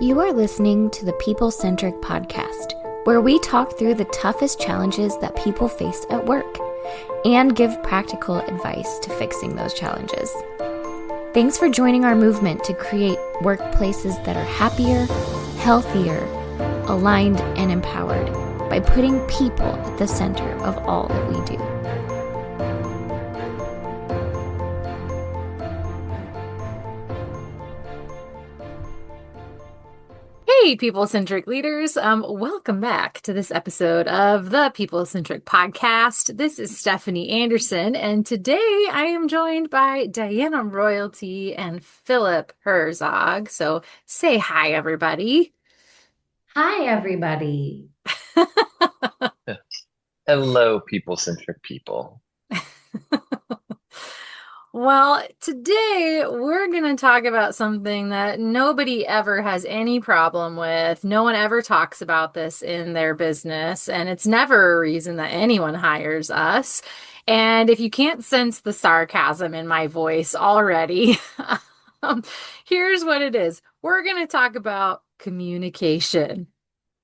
You are listening to the People Centric Podcast, where we talk through the toughest challenges that people face at work and give practical advice to fixing those challenges. Thanks for joining our movement to create workplaces that are happier, healthier, aligned, and empowered by putting people at the center of all that we do. Hey, People-Centric leaders. Welcome back to this episode of the People-Centric Podcast. This is Stephanie Anderson, and today I am joined by Diana Royalty and Philip Herzog. So say hi, everybody. Hi, everybody. Hello, people-centric people. Well, today we're going to talk about something that nobody ever has any problem with. No one ever talks about this in their business, and it's never a reason that anyone hires us. And if you can't sense the sarcasm in my voice already, here's what it is. We're going to talk about communication.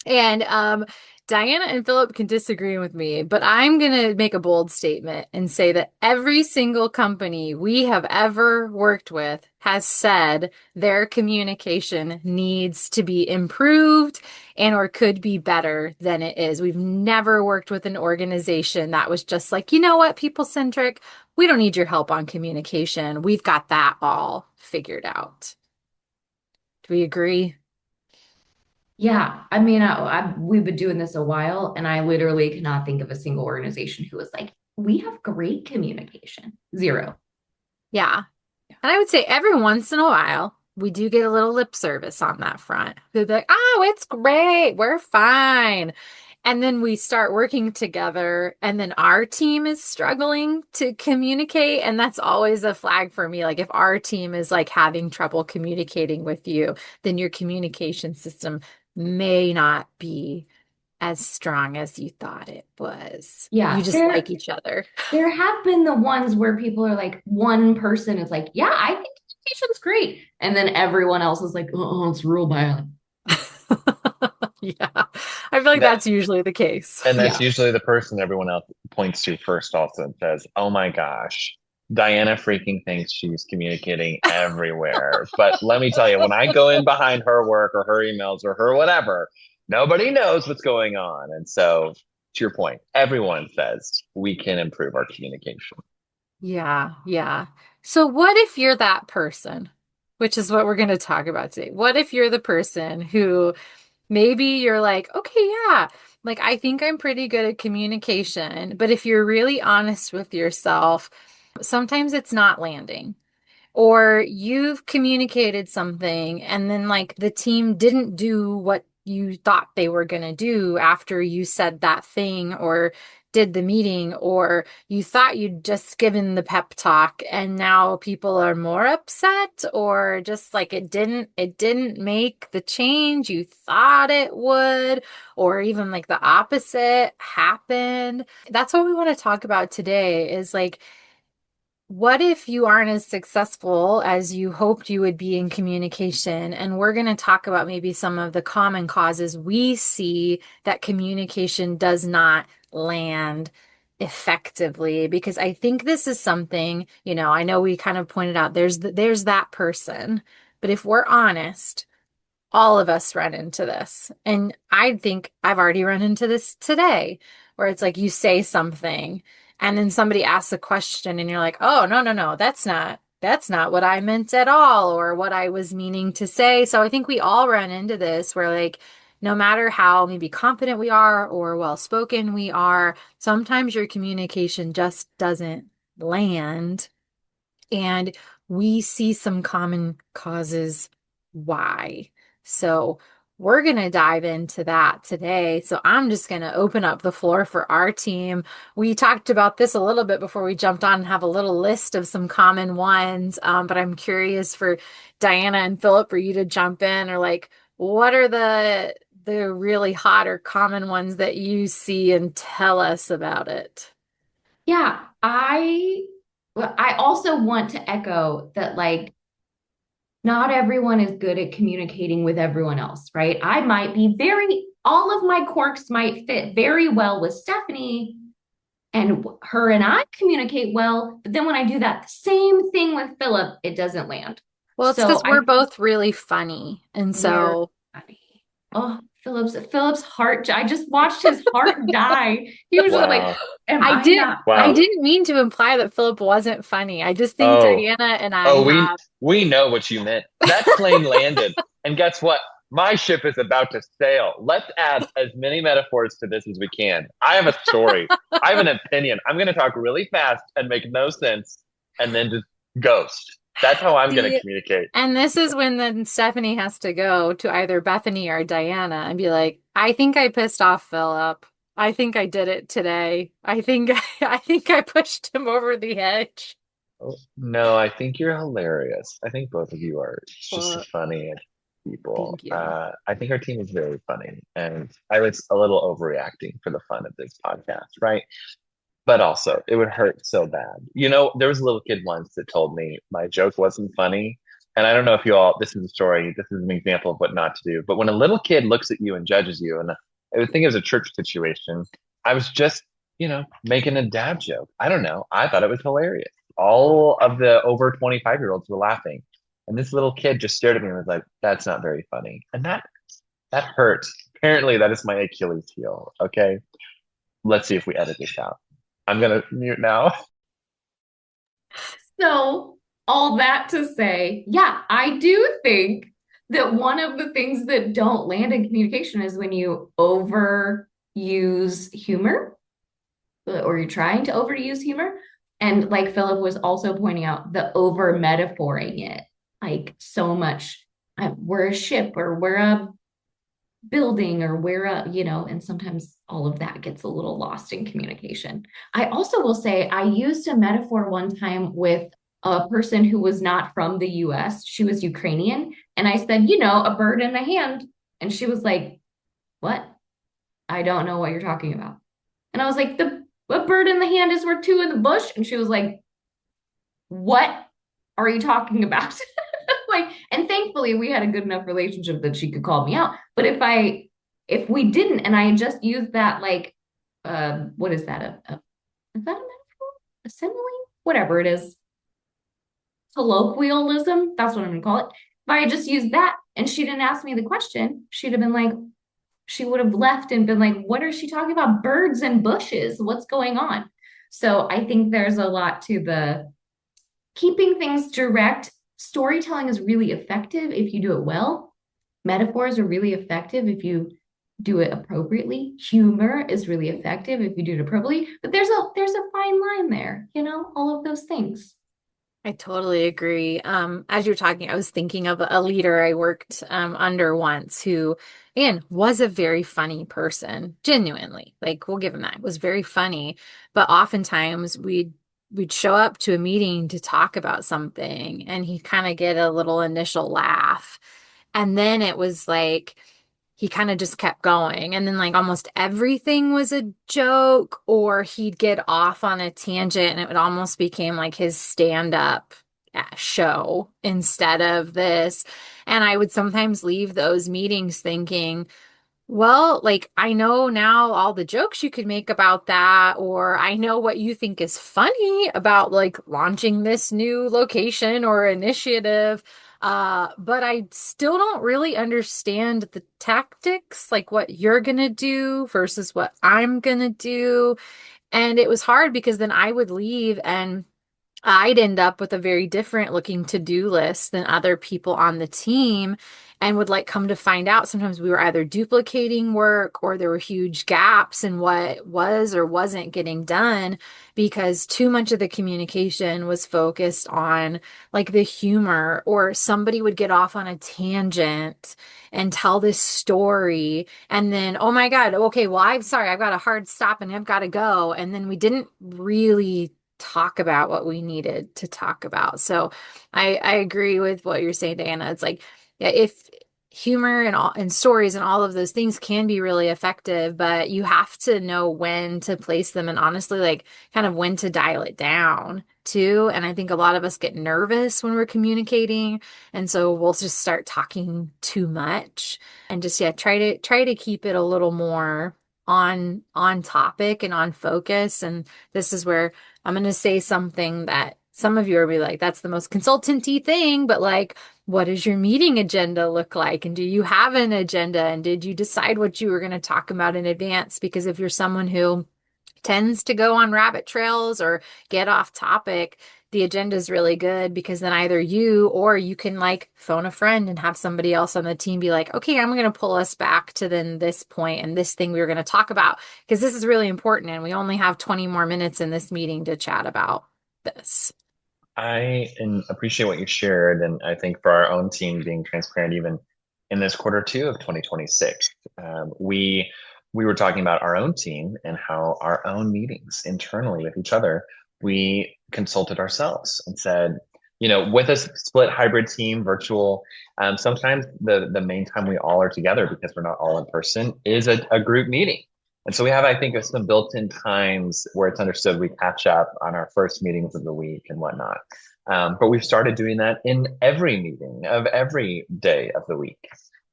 And Diana and Philip can disagree with me, but I'm going to make a bold statement and say that every single company we have ever worked with has said their communication needs to be improved and or could be better than it is. We've never worked with an organization that was just like, you know what, people-centric, we don't need your help on communication. We've got that all figured out. Do we agree? Yeah, I mean, we've been doing this a while, and I literally cannot think of a single organization who was like, we have great communication. Zero. Yeah. And I would say every once in a while, we do get a little lip service on that front. They're like, oh, it's great. We're fine. And then we start working together, and then our team is struggling to communicate. And that's always a flag for me. Like if our team is like having trouble communicating with you, then your communication system may not be as strong as you thought it was. Yeah, You just like each other. There have been the ones where people are like, one person is like, yeah, I think communication's great. And then everyone else is like, oh, it's real bad. Yeah, I feel like that's usually the case. And that's usually the person everyone else points to first also and says, oh my gosh, Diana freaking thinks she's communicating everywhere. But let me tell you, when I go in behind her work or her emails or her whatever, nobody knows what's going on. And so to your point, everyone says we can improve our communication. Yeah. So what if you're that person, which is what we're going to talk about today? What if you're the person who maybe you're like, okay, yeah, like I think I'm pretty good at communication, but if you're really honest with yourself, sometimes it's not landing. Or you've communicated something and then like the team didn't do what you thought they were going to do after you said that thing or did the meeting, or you thought you'd just given the pep talk and now people are more upset, or just like it didn't make the change you thought it would, or even like the opposite happened. That's what we want to talk about today is like, what if you aren't as successful as you hoped you would be in communication? And we're going to talk about maybe some of the common causes we see that communication does not land effectively, because I think this is something, I know we kind of pointed out there's that person, but if we're honest, all of us run into this. And I think I've already run into this today, where it's like you say something and then somebody asks a question and you're like, oh, no, that's not what I meant at all, or what I was meaning to say. So I think we all run into this where like, no matter how maybe confident we are or well-spoken we are, sometimes your communication just doesn't land. And we see some common causes why. So we're going to dive into that today. So I'm just going to open up the floor for our team. We talked about this a little bit before we jumped on and have a little list of some common ones. But I'm curious for Diana and Philip for you to jump in, or like, what are the really hot or common ones that you see, and tell us about it. Yeah, I also want to echo that, like, not everyone is good at communicating with everyone else, right? I might be all of my quirks might fit very well with Stephanie, and her and I communicate well. But then when I do that same thing with Philip, it doesn't land. Well, it's So because we're both really funny. And we're so funny. Oh, Philip's heart. I just watched his heart die. He was just like, Wow. am I I did not I Wow. funny? didn't mean to imply that Philip wasn't funny. I just think Oh, Diana and I oh, have we know what you meant. That plane landed. And guess what? My ship is about to sail. Let's add as many metaphors to this as we can. I have a story. I have an opinion. I'm going to talk really fast and make no sense and then just ghost. That's how I'm going to see, communicate. and this is when then Stephanie has to go to either Bethany or Diana and be like, I think I pissed off Philip. I think I did it today. I think I pushed him over the edge. Oh, no, I think you're hilarious. I think both of you are just Well, funny people. thank you. I think our team is very funny, and I was a little overreacting for the fun of this podcast, right? But also, it would hurt so bad. There was a little kid once that told me my joke wasn't funny. And I don't know if you all, this is a story, this is an example of what not to do. But when a little kid looks at you and judges you, and I would think it was a church situation, I was just, making a dad joke. I don't know. I thought it was hilarious. All of the over 25-year-olds were laughing. And this little kid just stared at me and was like, that's not very funny. And that hurt. Apparently, that is my Achilles heel. Okay. Let's see if we edit this out. I'm gonna mute now. So, all that to say, yeah, I do think that one of the things that don't land in communication is when you overuse humor or you're trying to overuse humor. And like Philip was also pointing out, the over metaphoring it, like so much. We're a ship or we're a building or and sometimes all of that gets a little lost in communication. I also will say I used a metaphor one time with a person who was not from the US. She was Ukrainian. And I said, a bird in the hand. And she was like, what? I don't know what you're talking about. And I was like, a bird in the hand is worth two in the bush. And she was like, what are you talking about? And thankfully we had a good enough relationship that she could call me out. But if we didn't, and I just used that, what is that? Is that a metaphor? A simile? Whatever it is. Colloquialism. That's what I'm going to call it. If I just used that and she didn't ask me the question, she would have left and been like, what is she talking about? Birds and bushes. What's going on? So I think there's a lot to the keeping things direct. Storytelling is really effective if you do it well. Metaphors are really effective if you do it appropriately. Humor is really effective if you do it appropriately. But there's a fine line there, all of those things. I totally agree. As you're talking, I was thinking of a leader I worked under once who, again, was a very funny person, genuinely. Like, we'll give him that. It was very funny. But oftentimes we'd show up to a meeting to talk about something and he'd kind of get a little initial laugh. And then it was like, he kind of just kept going. And then like almost everything was a joke, or he'd get off on a tangent and it would almost became like his stand-up show instead of this. And I would sometimes leave those meetings thinking, well, like, I know now all the jokes you could make about that, or I know what you think is funny about like launching this new location or initiative. But I still don't really understand the tactics, like what you're gonna do versus what I'm gonna do. And it was hard because then I would leave and I'd end up with a very different looking to-do list than other people on the team, and would like come to find out sometimes we were either duplicating work or there were huge gaps in what was or wasn't getting done because too much of the communication was focused on like the humor, or somebody would get off on a tangent and tell this story and then, oh my God, okay, well, I'm sorry, I've got a hard stop and I've got to go. And then we didn't really talk about what we needed to talk about. So I agree with what you're saying, Diana. It's like, yeah, if humor and stories and all of those things can be really effective, but you have to know when to place them and honestly, like kind of when to dial it down too. And I think a lot of us get nervous when we're communicating. And so we'll just start talking too much and just, yeah, try to keep it a little more on topic and on focus. And this is where I'm going to say something that some of you are be like, that's the most consultanty thing, but like, what does your meeting agenda look like? And do you have an agenda? And did you decide what you were going to talk about in advance? Because if you're someone who tends to go on rabbit trails or get off topic, the agenda is really good because then either you or you can like phone a friend and have somebody else on the team be like, okay, I'm going to pull us back to then this point and this thing we were going to talk about because this is really important and we only have 20 more minutes in this meeting to chat about this. Appreciate what you shared, and I think for our own team, being transparent, even in this quarter two of 2026, we were talking about our own team and how our own meetings internally with each other, we consulted ourselves and said, with a split hybrid team, virtual, sometimes the main time we all are together because we're not all in person is a group meeting. And so we have, I think, some built-in times where it's understood we catch up on our first meetings of the week and whatnot. But we've started doing that in every meeting of every day of the week.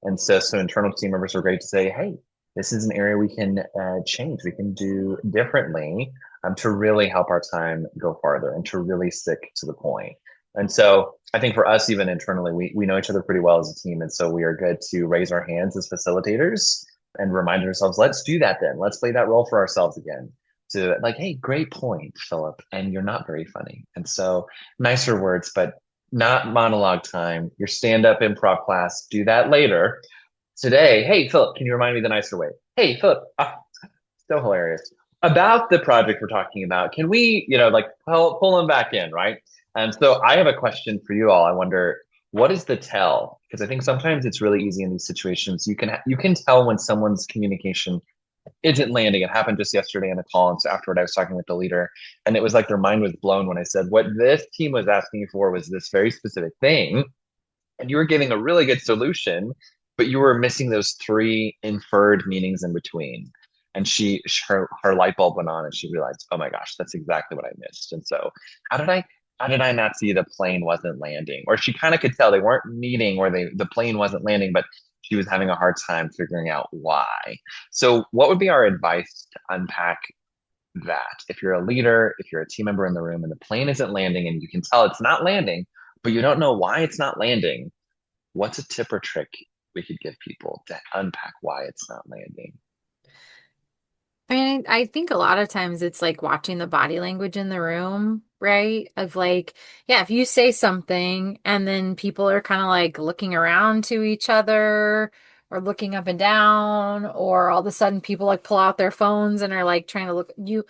And so internal team members are great to say, hey, this is an area we can change, we can do differently to really help our time go farther and to really stick to the point. And so I think for us, even internally, we know each other pretty well as a team. And so we are good to raise our hands as facilitators and remind ourselves, let's do that then. Let's play that role for ourselves again. To like, hey, great point, Philip, and you're not very funny. And so nicer words, but not monologue time. Your stand-up improv class, do that later. Today, hey, Philip, can you remind me the nicer way? Hey, Philip, so hilarious. About the project we're talking about, can we, pull them back in, right? And so I have a question for you all. I wonder, what is the tell? Because I think sometimes it's really easy in these situations. You can tell when someone's communication isn't landing. It happened just yesterday in a call. And so afterward, I was talking with the leader, and it was like their mind was blown when I said, what this team was asking for was this very specific thing. And you were giving a really good solution, but you were missing those 3 inferred meanings in between. And her light bulb went on and she realized, oh my gosh, that's exactly what I missed. And so how did I not see the plane wasn't landing? Or she kind of could tell they weren't meeting or the plane wasn't landing, but she was having a hard time figuring out why. So what would be our advice to unpack that? If you're a leader, if you're a team member in the room and the plane isn't landing and you can tell it's not landing, but you don't know why it's not landing, what's a tip or trick we could give people to unpack why it's not landing? I mean, I think a lot of times it's like watching the body language in the room, right? Of like, yeah, if you say something and then people are kind of like looking around to each other or looking up and down, or all of a sudden people like pull out their phones and are like trying to look, you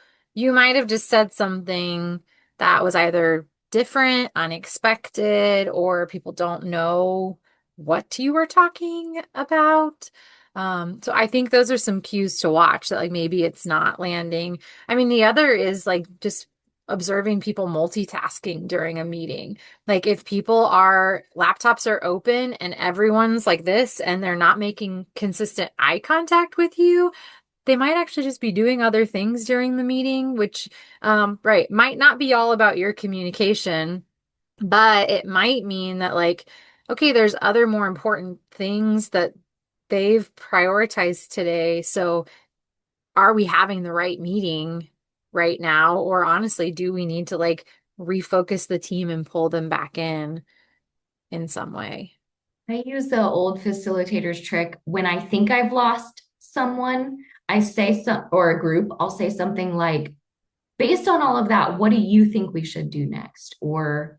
might have just said something that was either different, unexpected, or people don't know what you were talking about. So I think those are some cues to watch that like maybe it's not landing. I mean, the other is like just observing people multitasking during a meeting. Like if laptops are open and everyone's like this and they're not making consistent eye contact with you, they might actually just be doing other things during the meeting, which, right, might not be all about your communication, but it might mean that like, okay, there's other more important things that they've prioritized today. So are we having the right meeting right now? Or honestly, do we need to like refocus the team and pull them back in some way? I use the old facilitator's trick. When I think I've lost someone, I say or a group, I'll say something like, based on all of that, what do you think we should do next? Or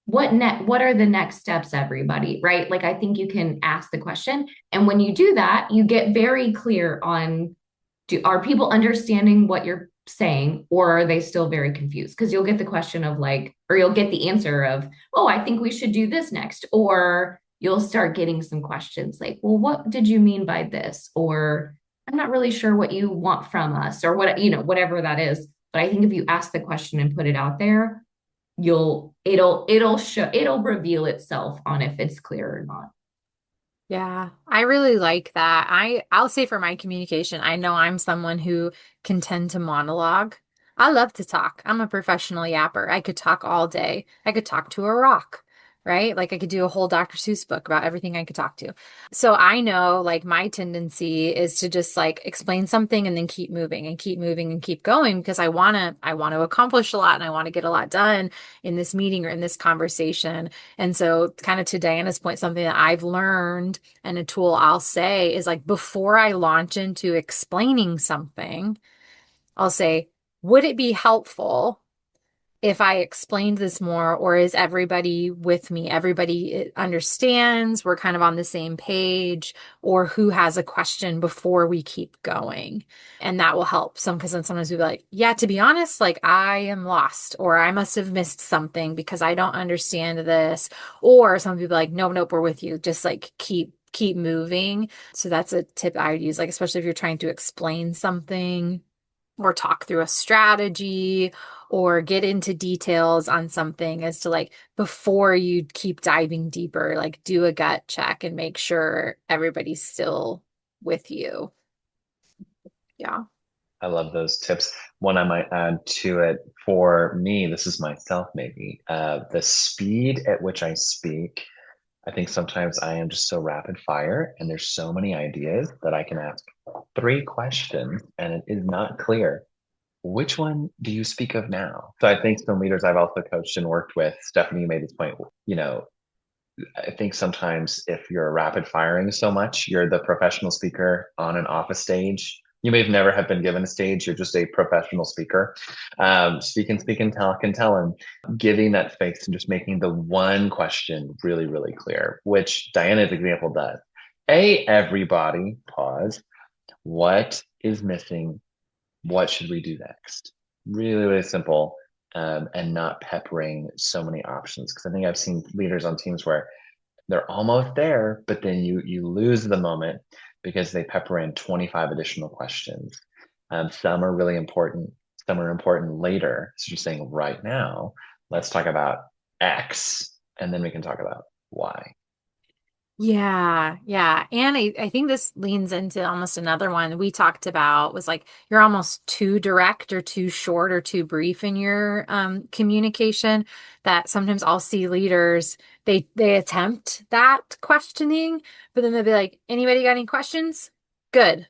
what are the next steps, everybody? Right? Like I think you can ask the question. And when you do that, you get very clear on, are people understanding what you're saying, or are they still very confused? Because you'll get the question of like, or you'll get the answer of, oh, I think we should do this next. Or you'll start getting some questions like, well, what did you mean by this? Or I'm not really sure what you want from us, or what, whatever that is. But I think if you ask the question and put it out there, it'll reveal itself on if it's clear or not. Yeah, I really like that. I'll say for my communication, I know I'm someone who can tend to monologue. I love to talk. I'm a professional yapper. I could talk all day. I could talk to a rock, right? Like I could do a whole Dr. Seuss book about everything I could talk to. So I know like my tendency is to just like explain something and then keep moving and keep moving and keep going because I want to accomplish a lot and I want to get a lot done in this meeting or in this conversation. And so, kind of to Diana's point, something that I've learned and a tool I'll say is like before I launch into explaining something, I'll say, would it be helpful if I explained this more, or is everybody with me? Everybody understands, we're kind of on the same page, or who has a question before we keep going? And that will help because then sometimes we'll be like, yeah, to be honest, like I am lost, or I must have missed something because I don't understand this. Or some people are like, nope, nope, we're with you. Just like keep moving. So that's a tip I would use, like especially if you're trying to explain something or talk through a strategy or get into details on something, as to like before you keep diving deeper, like do a gut check and make sure everybody's still with you. Yeah. I love those tips. One I might add to it for me, this is myself maybe, the speed at which I speak. I think sometimes I am just so rapid fire and there's so many ideas that I can ask 3 questions and it is not clear. Which one do you speak of now? So I think some leaders I've also coached and worked with, Stephanie, you made this point, you know, I think sometimes if you're rapid firing so much, you're the professional speaker on and off a stage. You may have never have been given a stage. You're just a professional speaker. Speak and tell, and giving that space and just making the one question really, really clear, which Diana's example does. Everybody pause. What is missing? What should we do next? Really, really simple, and not peppering so many options. Because I think I've seen leaders on teams where they're almost there, but then you lose the moment because they pepper in 25 additional questions. Some are really important, some are important later. So you're saying right now, let's talk about X, and then we can talk about Y. Yeah, yeah. And I think this leans into almost another one we talked about was like you're almost too direct or too short or too brief in your communication, that sometimes I'll see leaders, they attempt that questioning, but then they'll be like, anybody got any questions? Good.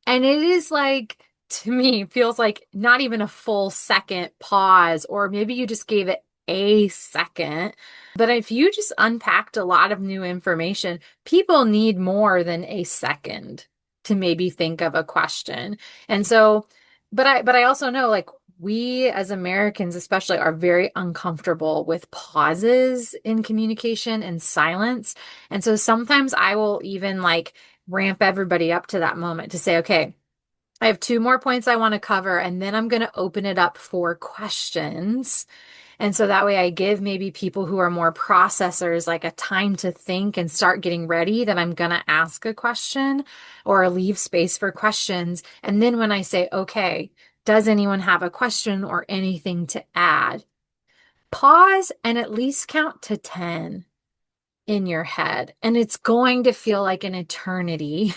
And it is like, to me, feels like not even a full second pause, or maybe you just gave it a second. But if you just unpacked a lot of new information, people need more than a second to maybe think of a question. And so, but I also know like we as Americans especially are very uncomfortable with pauses in communication and silence. And so sometimes I will even like ramp everybody up to that moment to say, okay, I have 2 more points I want to cover, and then I'm going to open it up for questions. And so that way I give maybe people who are more processors like a time to think and start getting ready that I'm going to ask a question or leave space for questions. And then when I say, okay, does anyone have a question or anything to add? Pause and at least count to 10 in your head. And it's going to feel like an eternity.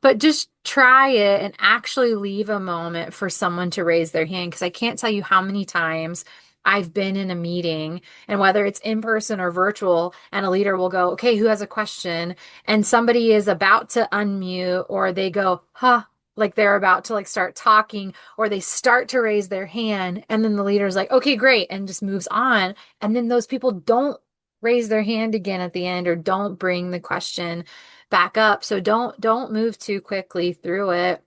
But just try it and actually leave a moment for someone to raise their hand. Because I can't tell you how many times I've been in a meeting, and whether it's in person or virtual, and a leader will go, okay, who has a question? And somebody is about to unmute, or they go, huh, like they're about to like start talking, or they start to raise their hand. And then the leader's like, okay, great. And just moves on. And then those people don't raise their hand again at the end, or don't bring the question back up. So don't move too quickly through it.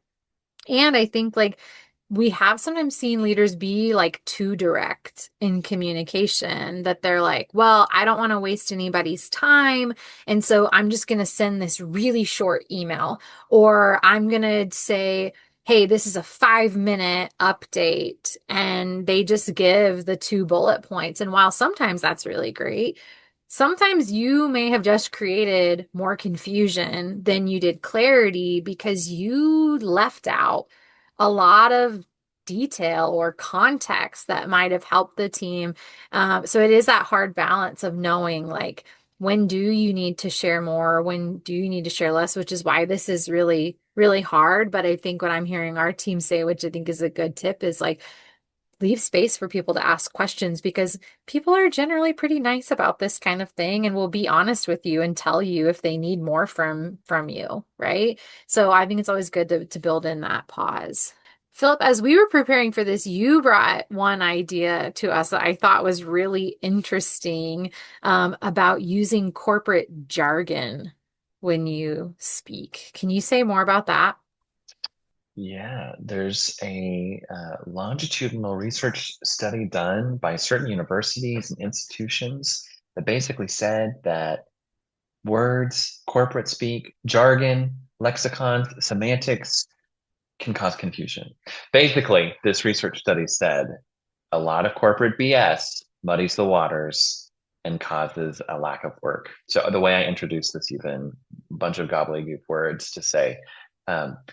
And I think like we have sometimes seen leaders be like too direct in communication, that they're like, well, I don't want to waste anybody's time. And so I'm just going to send this really short email, or I'm going to say, hey, this is a 5-minute update. And they just give the 2 bullet points. And while sometimes that's really great, sometimes you may have just created more confusion than you did clarity because you left out a lot of detail or context that might have helped the team. So it is that hard balance of knowing like, when do you need to share more? When do you need to share less? Which is why this is really, really hard. But I think what I'm hearing our team say, which I think is a good tip, is like leave space for people to ask questions, because people are generally pretty nice about this kind of thing and will be honest with you and tell you if they need more from you, right? So I think it's always good to build in that pause. Philip, as we were preparing for this, you brought one idea to us that I thought was really interesting, about using corporate jargon when you speak. Can you say more about that? Yeah, there's a longitudinal research study done by certain universities and institutions that basically said that words, corporate speak, jargon, lexicons, semantics can cause confusion. Basically, this research study said a lot of corporate BS muddies the waters and causes a lack of work. So the way I introduce this, even a bunch of gobbledygook words to say,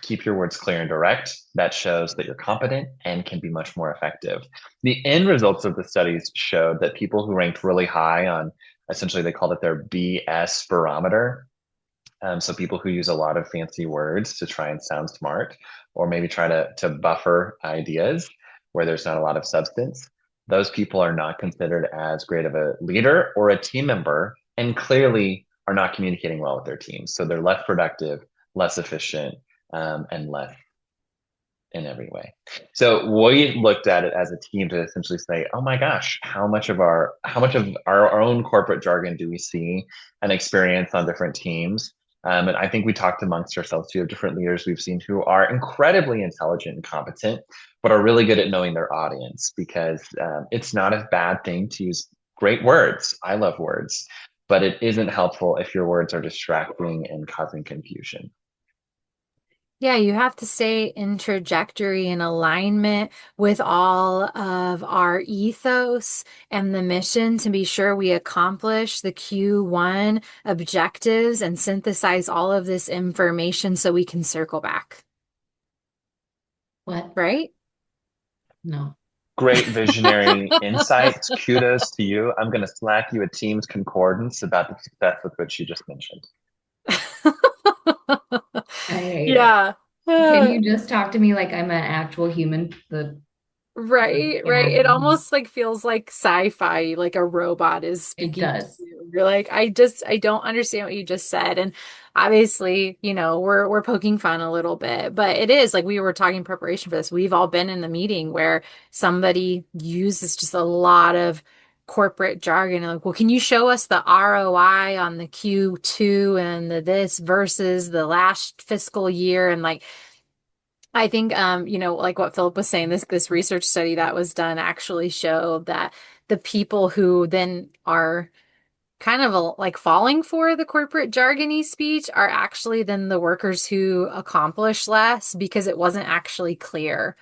keep your words clear and direct. That shows that you're competent and can be much more effective. The end results of the studies showed that people who ranked really high on, essentially they called it their BS barometer. So people who use a lot of fancy words to try and sound smart, or maybe try to buffer ideas where there's not a lot of substance, those people are not considered as great of a leader or a team member, and clearly are not communicating well with their teams. So they're less productive, less efficient, and less in every way. So we looked at it as a team to essentially say, oh my gosh, how much of our own corporate jargon do we see and experience on different teams? And I think we talked amongst ourselves too, of different leaders we've seen who are incredibly intelligent and competent, but are really good at knowing their audience, because it's not a bad thing to use great words. I love words, but it isn't helpful if your words are distracting and causing confusion. Yeah, you have to stay in trajectory and alignment with all of our ethos and the mission to be sure we accomplish the Q1 objectives and synthesize all of this information so we can circle back, What? right? No. Great visionary insights. Kudos to you. I'm going to slack you a Teams concordance about the success with which you just mentioned. I hate it. Yeah. Can you just talk to me like I'm an actual human? Right, right. It almost like feels like sci-fi, like a robot is It speaking to does. you. You're like, I don't understand what you just said. And obviously, we're poking fun a little bit, but it is like we were talking preparation for this. We've all been in a meeting where somebody uses just a lot of corporate jargon. Like, well, can you show us the ROI on the Q2 and the this versus the last fiscal year? And like, I think, like what Philip was saying, this research study that was done actually showed that the people who then are kind of like falling for the corporate jargony speech are actually then the workers who accomplish less because it wasn't actually clear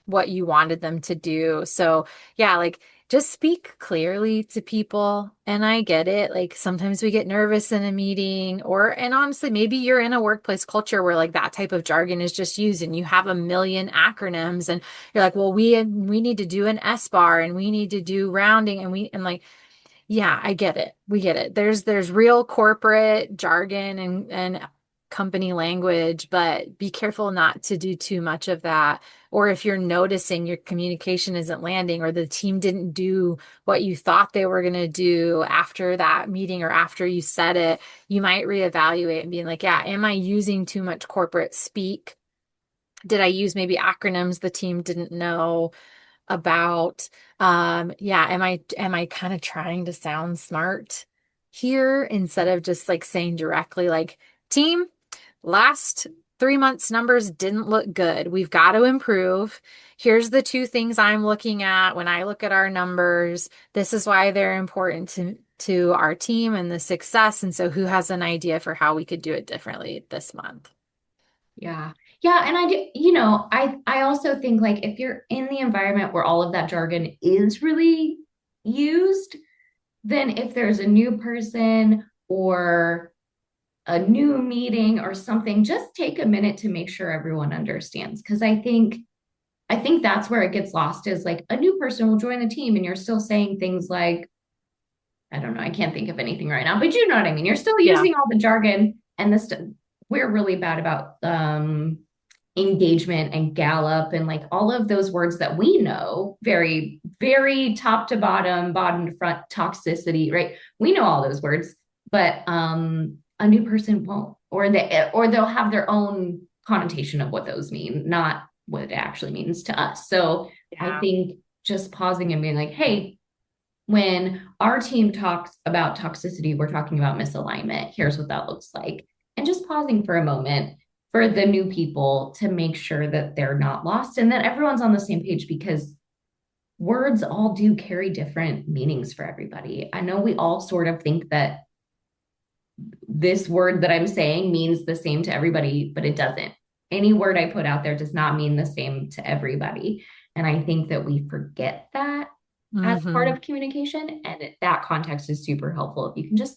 what you wanted them to do. So yeah, like just speak clearly to people. And I get it. Like sometimes we get nervous in a meeting, and honestly, maybe you're in a workplace culture where like that type of jargon is just used and you have a million acronyms and you're like, well, we need to do an S bar and we need to do rounding and like, yeah, I get it. We get it. There's real corporate jargon and company language, but be careful not to do too much of that. Or if you're noticing your communication isn't landing or the team didn't do what you thought they were going to do after that meeting or after you said it, you might reevaluate and be like, yeah, am I using too much corporate speak? Did I use maybe acronyms the team didn't know about? Yeah, am I kind of trying to sound smart here instead of just like saying directly like, team, last 3 months numbers didn't look good. We've got to improve. Here's the two things I'm looking at when I look at our numbers. This is why they're important to our team and the success. And so who has an idea for how we could do it differently this month? Yeah. Yeah. And I do, I also think like if you're in the environment where all of that jargon is really used, then if there's a new person or a new meeting or something, just take a minute to make sure everyone understands. Because I think that's where it gets lost is like a new person will join the team and you're still saying things like, I don't know. I can't think of anything right now, but you know what I mean. You're still Yeah. using all the jargon and this. We're really bad about engagement and Gallup and like all of those words that we know very, very top to bottom, bottom to front, toxicity, right? We know all those words, but a new person won't, or they'll have their own connotation of what those mean, not what it actually means to us. So I Yeah. think just pausing and being like, hey, when our team talks about toxicity, we're talking about misalignment. Here's what that looks like. And just pausing for a moment for the new people to make sure that they're not lost and that everyone's on the same page, because words all do carry different meanings for everybody. I know we all sort of think that this word that I'm saying means the same to everybody, but it doesn't. Any word I put out there does not mean the same to everybody. And I think that we forget that as part Mm-hmm. of communication. And that context is super helpful if you can just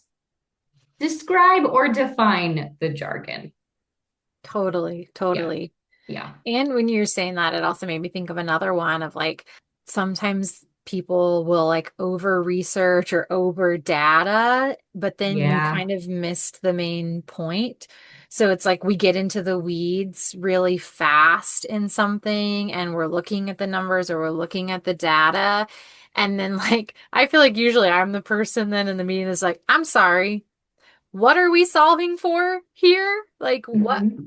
describe or define the jargon. Totally, totally. Yeah. And when you're saying that, it also made me think of another one of like sometimes people will like over research or over data, but then you Yeah. kind of missed the main point. So it's like we get into the weeds really fast in something and we're looking at the numbers or we're looking at the data. And then like I feel like usually I'm the person then in the meeting that's like, I'm sorry, what are we solving for here? Like Mm-hmm.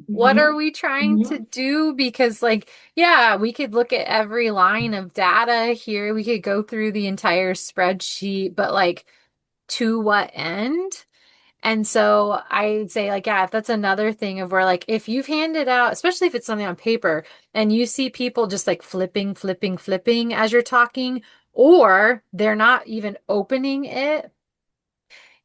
what are Mm-hmm. we trying to Mm-hmm. do? Because like, yeah, we could look at every line of data here. We could go through the entire spreadsheet, but like to what end? And so I'd say like, yeah, if that's another thing of where like if you've handed out, especially if it's something on paper and you see people just like flipping as you're talking, or they're not even opening it,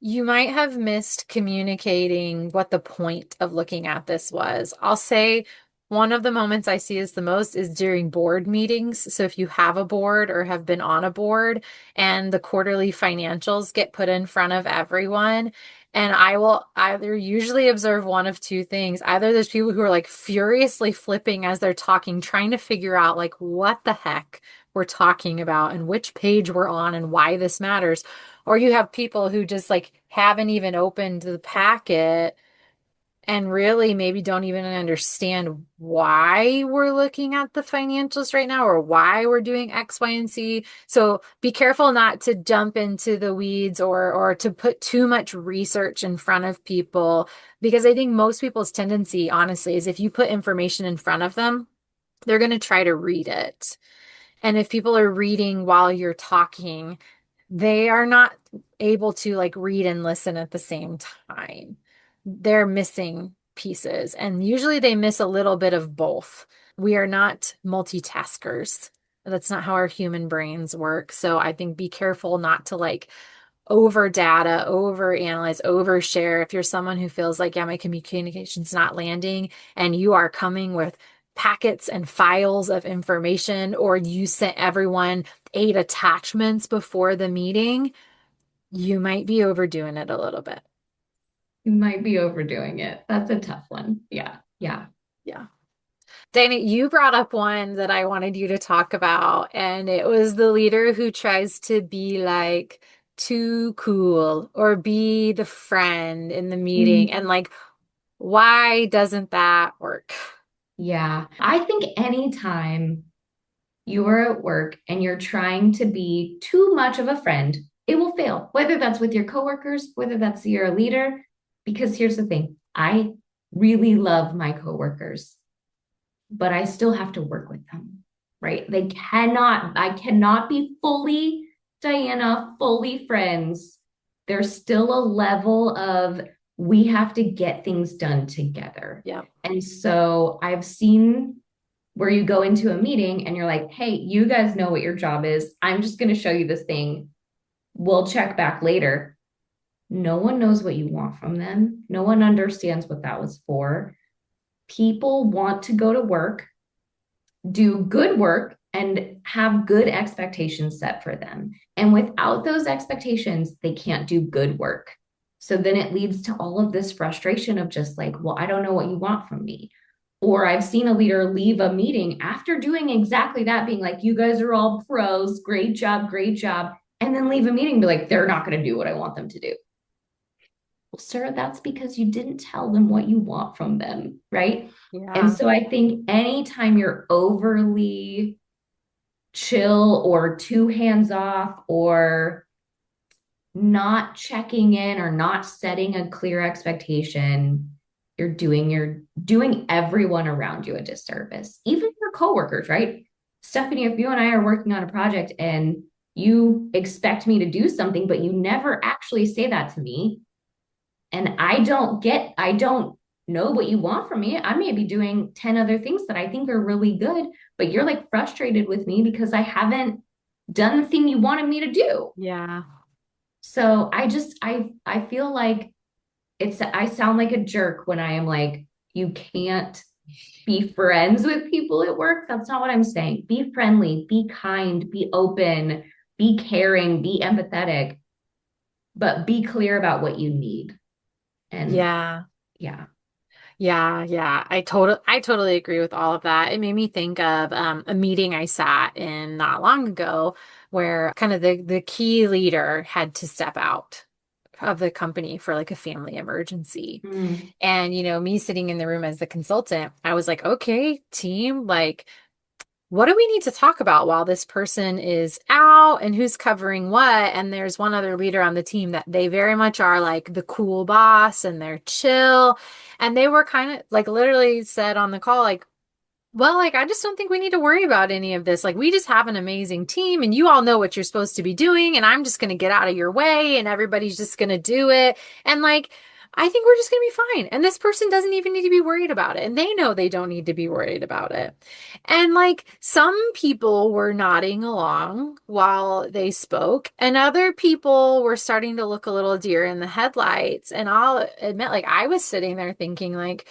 you might have missed communicating what the point of looking at this was. I'll say one of the moments I see is the most is during board meetings. So if you have a board or have been on a board and the quarterly financials get put in front of everyone, and I will either usually observe one of two things. Either there's people who are like furiously flipping as they're talking, trying to figure out like what the heck we're talking about and which page we're on and why this matters. Or you have people who just like haven't even opened the packet and really maybe don't even understand why we're looking at the financials right now or why we're doing X, Y, and Z. So be careful not to jump into the weeds or to put too much research in front of people, because I think most people's tendency, honestly, is if you put information in front of them, they're going to try to read it. And if people are reading while you're talking, they are not able to like read and listen at the same time. They're missing pieces, and usually they miss a little bit of both. We are not multitaskers. That's not how our human brains work. So I think be careful not to like over data, over analyze, over share. If you're someone who feels like, yeah, my communication's not landing and you are coming with packets and files of information, or you sent everyone 8 attachments before the meeting, you might be overdoing it a little bit. You might be overdoing it. That's a tough one. Yeah. Yeah. Yeah. Danny, you brought up one that I wanted you to talk about, and it was the leader who tries to be like too cool or be the friend in the meeting. And like, why doesn't that work? Yeah. I think anytime you are at work and you're trying to be too much of a friend, it will fail, whether that's with your coworkers, whether that's you're a leader. Because here's the thing, I really love my coworkers, but I still have to work with them, right? I cannot be fully Diana, fully friends. There's still a level of we have to get things done together. Yeah. And so I've seen where you go into a meeting and you're like, hey, you guys know what your job is. I'm just going to show you this thing. We'll check back later. No one knows what you want from them. No one understands what that was for. People want to go to work, do good work, and have good expectations set for them. And without those expectations, they can't do good work. So then it leads to all of this frustration of just like, well, I don't know what you want from me. Or I've seen a leader leave a meeting after doing exactly that, being like, you guys are all pros, great job, great job. and then leave a meeting and be like, they're not going to do what I want them to do. Well, sir, that's because you didn't tell them what you want from them, right? And Yeah. so I think anytime you're overly chill or too hands off or not checking in or not setting a clear expectation, you're doing everyone around you a disservice, even your coworkers, right? Stephanie, if you and I are working on a project and you expect me to do something, but you never actually say that to me, and I don't know what you want from me. I may be doing 10 other things that I think are really good, but you're like frustrated with me because I haven't done the thing you wanted me to do. Yeah. So I feel like I sound like a jerk when I am like, you can't be friends with people at work. That's not what I'm saying. Be friendly, be kind, be open, be caring, be empathetic, but be clear about what you need. And Yeah. yeah. Yeah, yeah. I totally agree with all of that. It made me think of a meeting I sat in not long ago where kind of the key leader had to step out of the company for like a family emergency. Mm. And, me sitting in the room as the consultant, I was like, okay, team, like, what do we need to talk about while this person is out and who's covering what? And there's one other leader on the team that they very much are like the cool boss and they're chill. And they were kind of like literally said on the call, like, well, like, I just don't think we need to worry about any of this. Like, we just have an amazing team and you all know what you're supposed to be doing. And I'm just going to get out of your way and everybody's just going to do it. And like, I think we're just going to be fine. And this person doesn't even need to be worried about it. And they know they don't need to be worried about it. And like, some people were nodding along while they spoke, and other people were starting to look a little deer in the headlights. And I'll admit, like, I was sitting there thinking, like,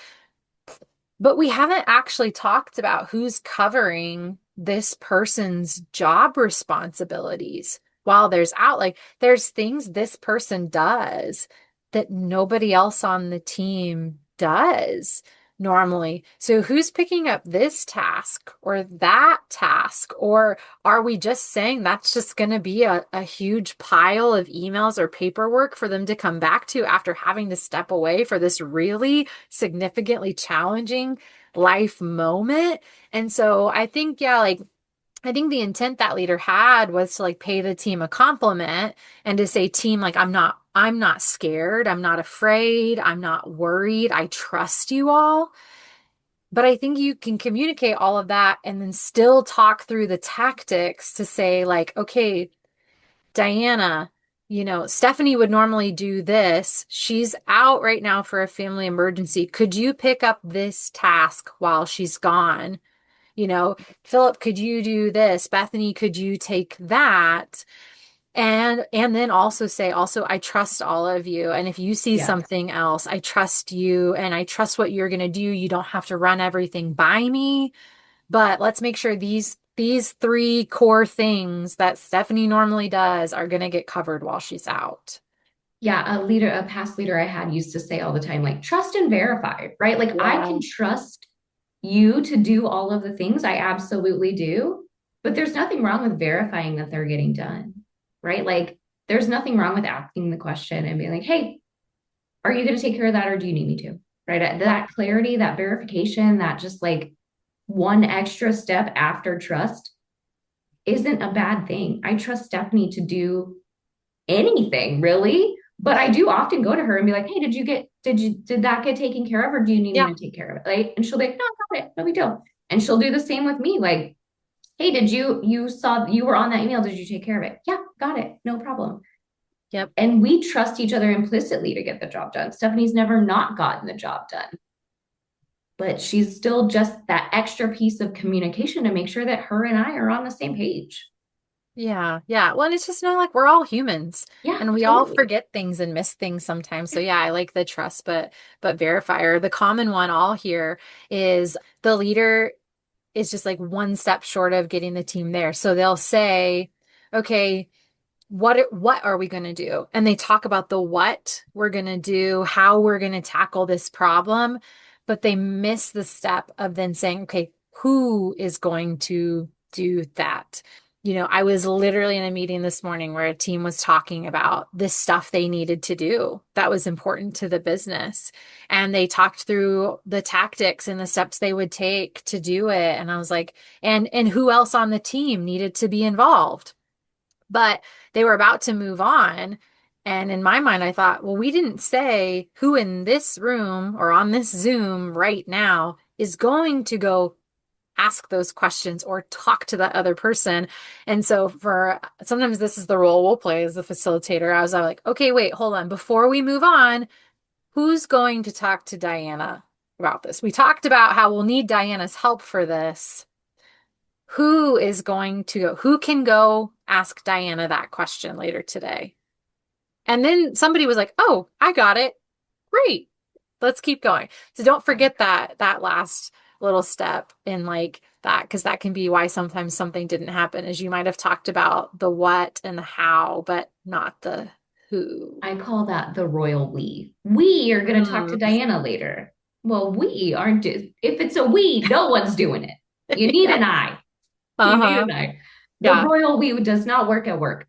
but we haven't actually talked about who's covering this person's job responsibilities while there's out. Like, there's things this person does that nobody else on the team does normally. So, who's picking up this task or that task? Or are we just saying that's just going to be a huge pile of emails or paperwork for them to come back to after having to step away for this really significantly challenging life moment? And so I think, yeah, like, I think the intent that leader had was to like pay the team a compliment and to say, team, like, I'm not scared. I'm not afraid. I'm not worried. I trust you all. But I think you can communicate all of that and then still talk through the tactics to say, like, okay, Diana, Stephanie would normally do this. She's out right now for a family emergency. Could you pick up this task while she's gone? Philip, could you do this? Bethany, could you take that? And then also say, also, I trust all of you. And if you see Yeah. something else, I trust you and I trust what you're going to do. You don't have to run everything by me, but let's make sure these three core things that Stephanie normally does are going to get covered while she's out. Yeah, a past leader I had used to say all the time, like, trust and verify, right? Like, I Yeah. can trust you to do all of the things. I absolutely do. But there's nothing wrong with verifying that they're getting done, right? Like, there's nothing wrong with asking the question and being like, hey, are you going to take care of that or do you need me to? Right? That clarity, that verification, that just like one extra step after trust isn't a bad thing. I trust Stephanie to do anything really, but I do often go to her and be like, hey, did that get taken care of or do you need Yeah. me to take care of it? Like, and she'll be like, no, I got it. No, we don't. And she'll do the same with me. Like, hey, you saw you were on that email. Did you take care of it? Yeah, got it. No problem. Yep. And we trust each other implicitly to get the job done. Stephanie's never not gotten the job done, but she's still just that extra piece of communication to make sure that her and I are on the same page. Yeah. Yeah. Well, and it's just like we're all humans Yeah, and we all totally. forget things and miss things sometimes. So yeah, I like the trust, but verifier. The common one all here is the leader is just like one step short of getting the team there. So they'll say, okay, what are we going to do? And they talk about the what we're going to do, how we're going to tackle this problem, but they miss the step of then saying, okay, who is going to do that? I was literally in a meeting this morning where a team was talking about this stuff they needed to do that was important to the business. And they talked through the tactics and the steps they would take to do it. And I was like, and who else on the team needed to be involved? But they were about to move on. And in my mind, I thought, well, we didn't say who in this room or on this Zoom right now is going to go ask those questions or talk to that other person. And so for sometimes this is the role we'll play as the facilitator. I was like, okay, wait, hold on. Before we move on, who's going to talk to Diana about this? We talked about how we'll need Diana's help for this. Who is going to go? Who can go ask Diana that question later today? And then somebody was like, oh, I got it. Great. Let's keep going. So don't forget that last little step in like that, because that can be why sometimes something didn't happen, as you might have talked about the what and the how, but not the who. I call that the royal we. We are going to talk to Diana later. Well, we aren't just, if it's a we, no one's doing it. You need an I. You need an I. The royal we does not work at work.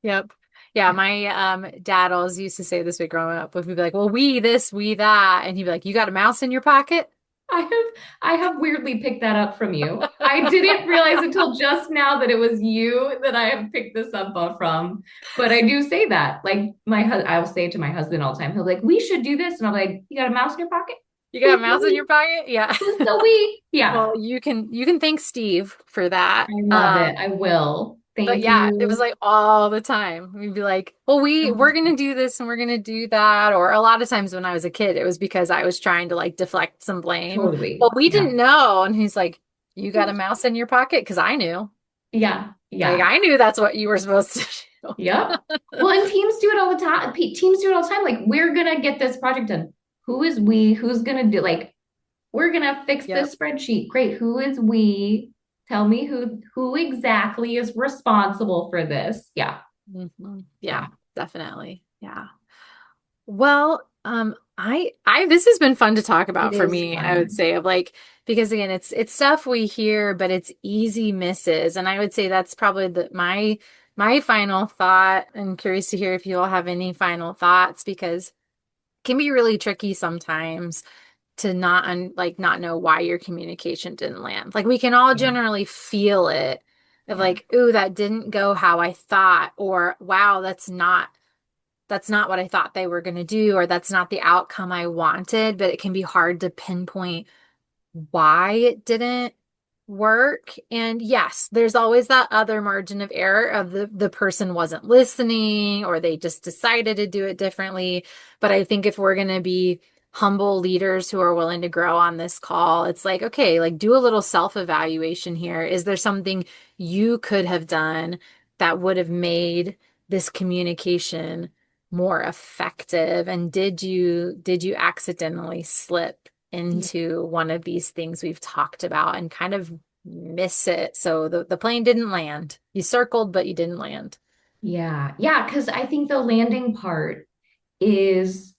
Yep. Yeah, my dad always used to say this way growing up. We'd be like, well, we this, we that. And he'd be like, you got a mouse in your pocket? I have weirdly picked that up from you. I didn't realize until just now that it was you that I have picked this up from. But I do say that. Like I will say it to my husband all the time. He'll be like, we should do this. And I'm like, you got a mouse in your pocket? You got a mouse in your pocket? Yeah. So yeah. Well, you can thank Steve for that. I love it. I will. Thank you. It was like all the time. We'd be like, well, we're going to do this and we're going to do that. Or a lot of times when I was a kid, it was because I was trying to like deflect some blame. Totally. Well, we didn't know. And he's like, you got a mouse in your pocket? Because I knew. Yeah. Yeah. Like, I knew that's what you were supposed to do. Yep. Well, and teams do it all the time. Teams do it all the time. Like, we're going to get this project done. Who is we? Who's going to do, like, we're going to fix this spreadsheet. Great. Who is we? Tell me who exactly is responsible for this. Yeah. Mm-hmm. Yeah, definitely. Yeah. Well, this has been fun to talk about for me, fun. I would say, of like, because again, it's stuff we hear, but it's easy misses. And I would say that's probably my final thought. I'm curious to hear if you all have any final thoughts, because it can be really tricky sometimes to not know why your communication didn't land. Like, we can all generally feel it of like, ooh, that didn't go how I thought, or wow, that's not what I thought they were going to do, or that's not the outcome I wanted. But it can be hard to pinpoint why it didn't work. And yes, there's always that other margin of error of the person wasn't listening, or they just decided to do it differently. But I think if we're going to be humble leaders who are willing to grow on this call, it's like, okay, like, do a little self-evaluation here. Is there something you could have done that would have made this communication more effective? And did you accidentally slip into one of these things we've talked about and kind of miss it? So the plane didn't land. You circled, but you didn't land. Yeah. Yeah. Because I think the landing part is,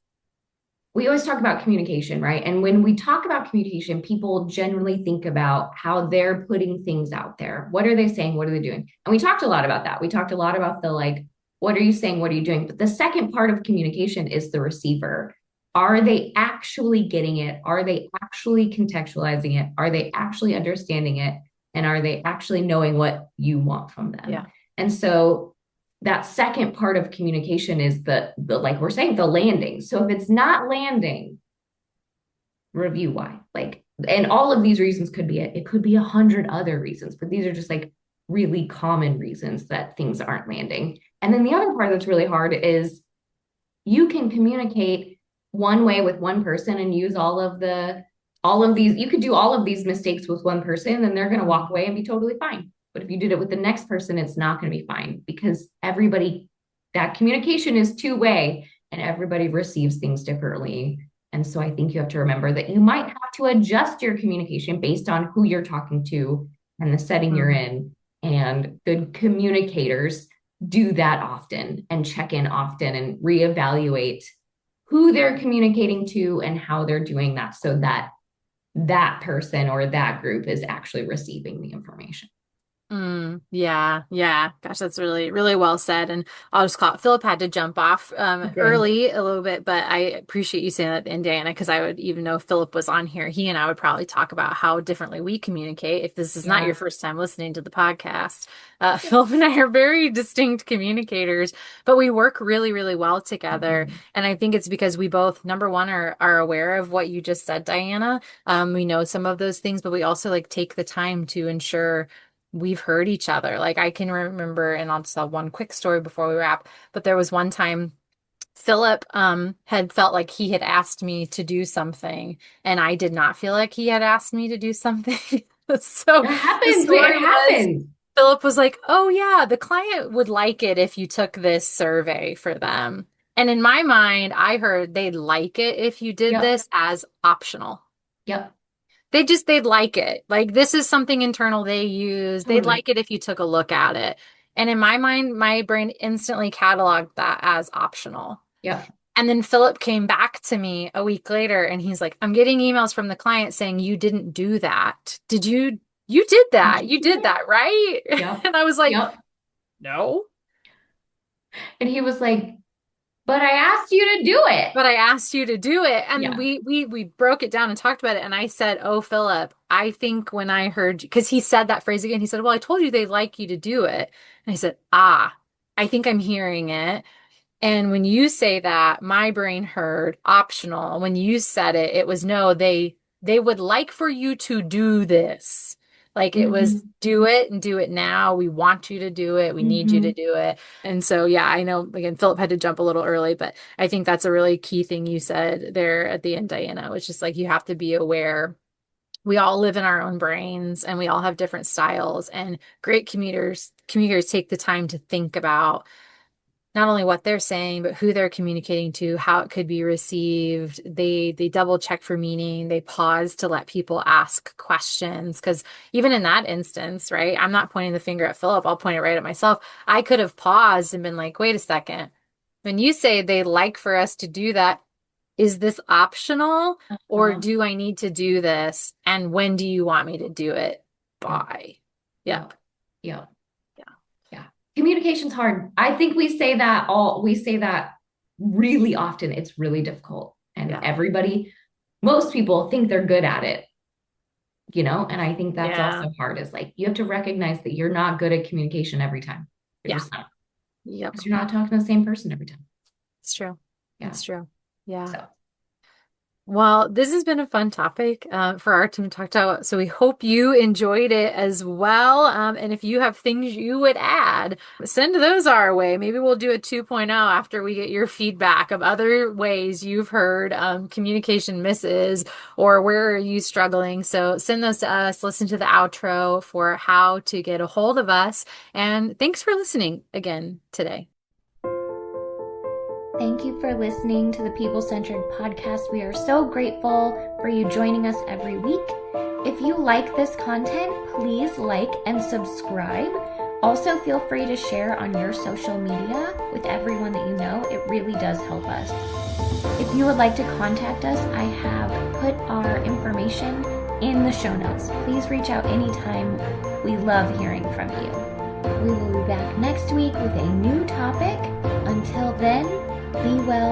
we always talk about communication, right? And when we talk about communication, people generally think about how they're putting things out there. What are they saying? What are they doing? And we talked a lot about that. We talked a lot about the, like, what are you saying? What are you doing? But the second part of communication is the receiver. Are they actually getting it? Are they actually contextualizing it? Are they actually understanding it? And are they actually knowing what you want from them? Yeah. And so that second part of communication is the like we're saying, the landing. So if it's not landing, review why. Like, and all of these reasons could be it could be 100 other reasons, but these are just like really common reasons that things aren't landing. And then the other part that's really hard is you can communicate one way with one person and use all of these, you could do all of these mistakes with one person and they're going to walk away and be totally fine. But if you did it with the next person, it's not going to be fine, because that communication is two-way and everybody receives things differently. And so I think you have to remember that you might have to adjust your communication based on who you're talking to and the setting you're in. And good communicators do that often and check in often and reevaluate who they're communicating to and how they're doing that, so that that person or that group is actually receiving the information. Yeah, yeah. Gosh, that's really, really well said. And I'll just call it. Philip had to jump off Okay. early a little bit, but I appreciate you saying that in Diana, because I would, even though Philip was on here, he and I would probably talk about how differently we communicate. If this is not your Yeah. first time listening to the podcast, Philip and I are very distinct communicators, but we work really, really well together. Mhm. And I think it's because we both, number one, are aware of what you just said, Diana. We know some of those things, but we also like take the time to ensure we've heard each other. Like I can remember, and I'll just tell one quick story before we wrap, but there was one time Philip had felt like he had asked me to do something, and I did not feel like he had asked me to do something. So That the happens. It story was happens. Philip was like, "Oh yeah, the client would like it if you took this survey for them." And in my mind, I heard they'd like it if you did Yep. this as optional. Yep. They'd like it. Like this is something internal they use. They'd Totally. like it if you took a look at it. And in my mind, my brain instantly cataloged that as optional. Yep. And then Philip came back to me a week later and he's like, I'm getting emails from the client saying you didn't do that. You did that. You did that, right? Yep. And I was like, Yep. no. And he was like, but I asked you to do it. But I asked you to do it. And Yeah. we broke it down and talked about it. And I said, oh, Philip, I think when I heard, because he said that phrase again, he said, well, I told you they'd like you to do it. And I said, I think I'm hearing it. And when you say that, my brain heard optional. When you said it, it was no, they would like for you to do this. Like it was Mhm. do it and do it now. We want you to do it. We need you to Mhm. do it. And so, yeah, I know again, Philip had to jump a little early, but I think that's a really key thing you said there at the end, Diana, which is like you have to be aware. We all live in our own brains and we all have different styles, and great communicators take the time to think about not only what they're saying, but who they're communicating to, how it could be received. They double check for meaning. They pause to let people ask questions. Because even in that instance, right, I'm not pointing the finger at Philip. I'll point it right at myself. I could have paused and been like, wait a second. When you say they like for us to do that, is this optional or Uh-huh. do I need to do this? And when do you want me to do it Yep. by? Yep. Yep. Yeah. Yeah. Communication's hard. I think we say that really often. It's really difficult. And Yeah. most people think they're good at it, and I think that's Yeah. also hard is like you have to recognize that you're not good at communication every time. You're Yeah. just not, Yep. because you're not talking to the same person every time. It's true. Yeah. It's true. Yeah. So Well, this has been a fun topic for our team to talk about. So we hope you enjoyed it as well. And if you have things you would add, send those our way. Maybe we'll do a 2.0 after we get your feedback of other ways you've heard communication misses or where are you struggling. So send those to us. Listen to the outro for how to get a hold of us. And thanks for listening again today. Thank you for listening to the People Centric Podcast. We are so grateful for you joining us every week. If you like this content, please like and subscribe. Also, feel free to share on your social media with everyone that you know. It really does help us. If you would like to contact us, I have put our information in the show notes. Please reach out anytime. We love hearing from you. We will be back next week with a new topic. Until then, be well.